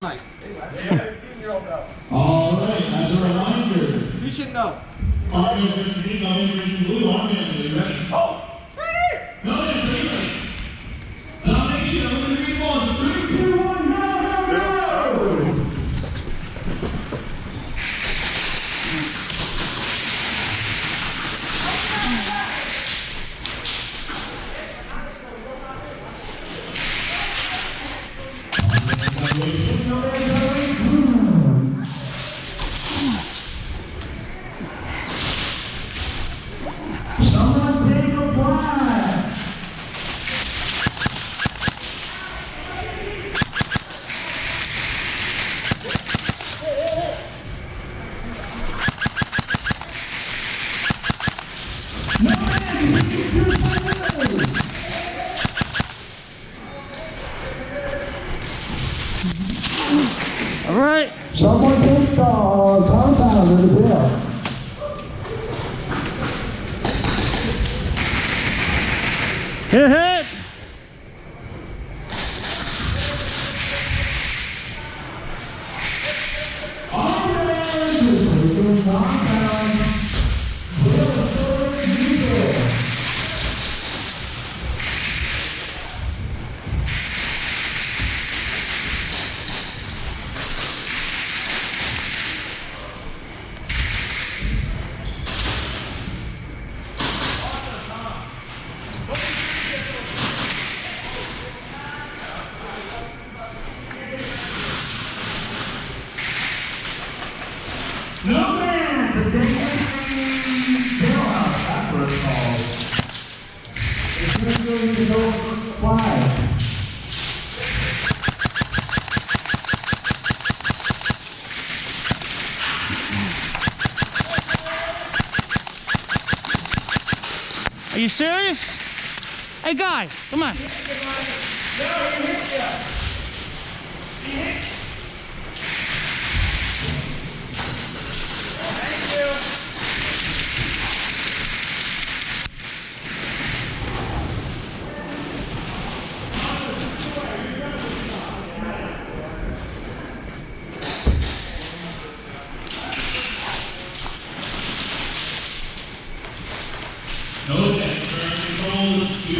Nice. All right, as a reminder, You should know. Army versus Green, Army versus Blue, Army, are you ready? Oh! Ready! No, it's ready. Nomination of the green ball is 3, 2, 1, go! Someone take a flag. All right. Someone take the compound of the bill. Hit, hit. No man, the bailout, that's what it's called. It's going to go for 5. Are you serious? Hey guys, come on. No sense, turn control to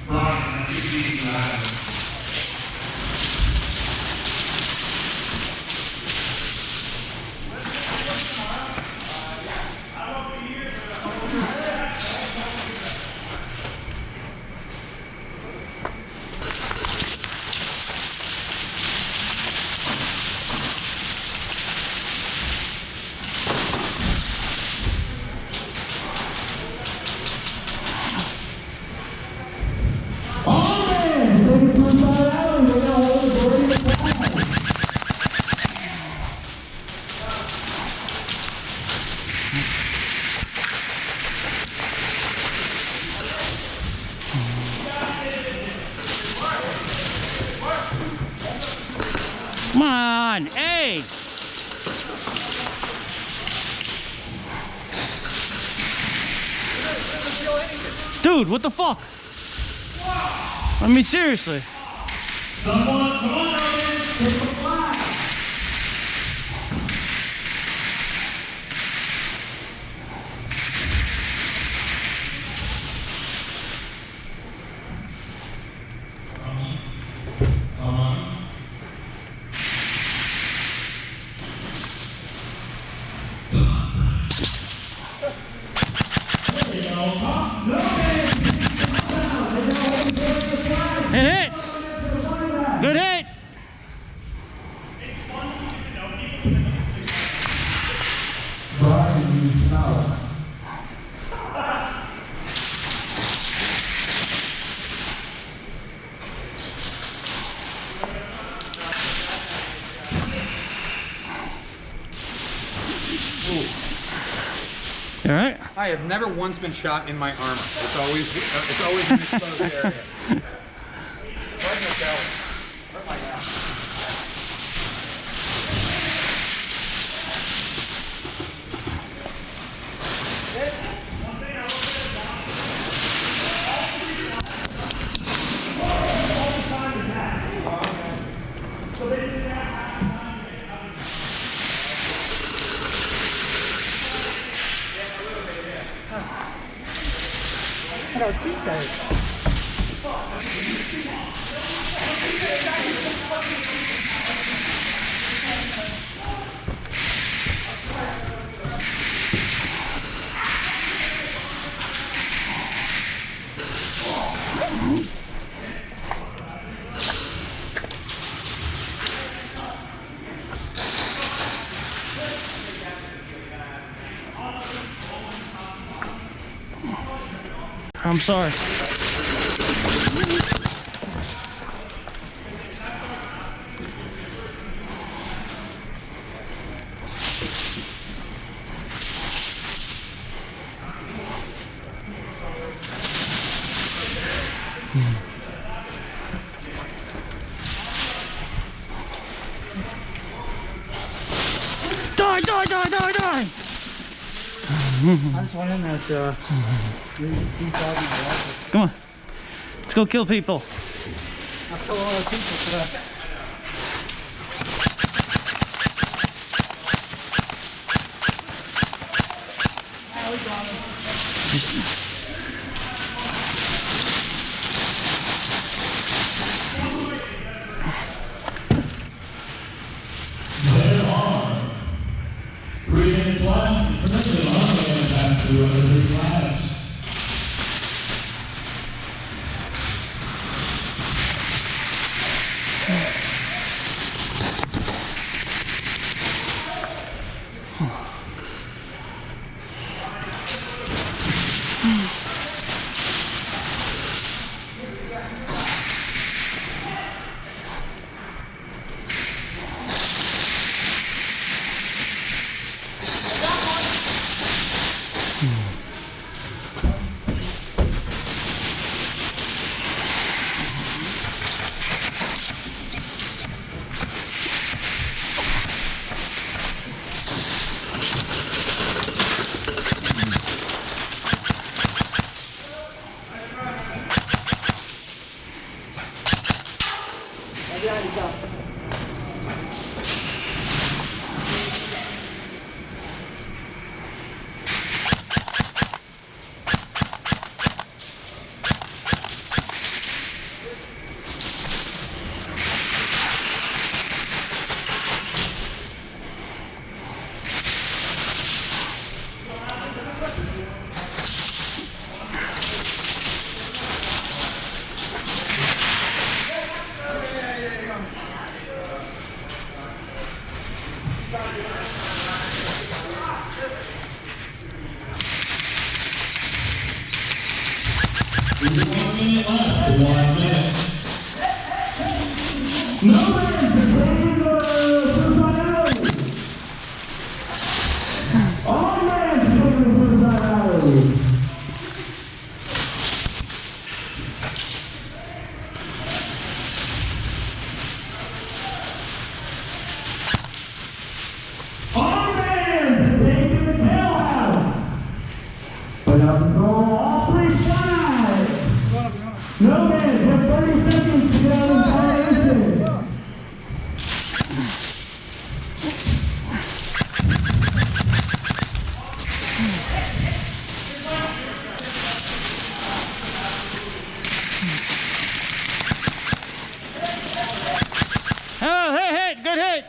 Brian, 16 live. Come on, hey. Dude, what the fuck? I mean, seriously. Someone, come on, Elvis, take the flag. Come on. There you go. No man. Hit, hit. Good hit. Brian, you smell. You all right? I have never once been shot in my armor. It's always an exposed area. Where's my belly? Where's my gun? So they I'm sorry. Die, die, die, die, die! I just went in that, Come on. Let's go kill people. I killed a lot of people today. There are 3 minutes left. Potentially long man back to the 3 flags. No man, you have 30 seconds to get out of the violation. Oh, hit, good hit.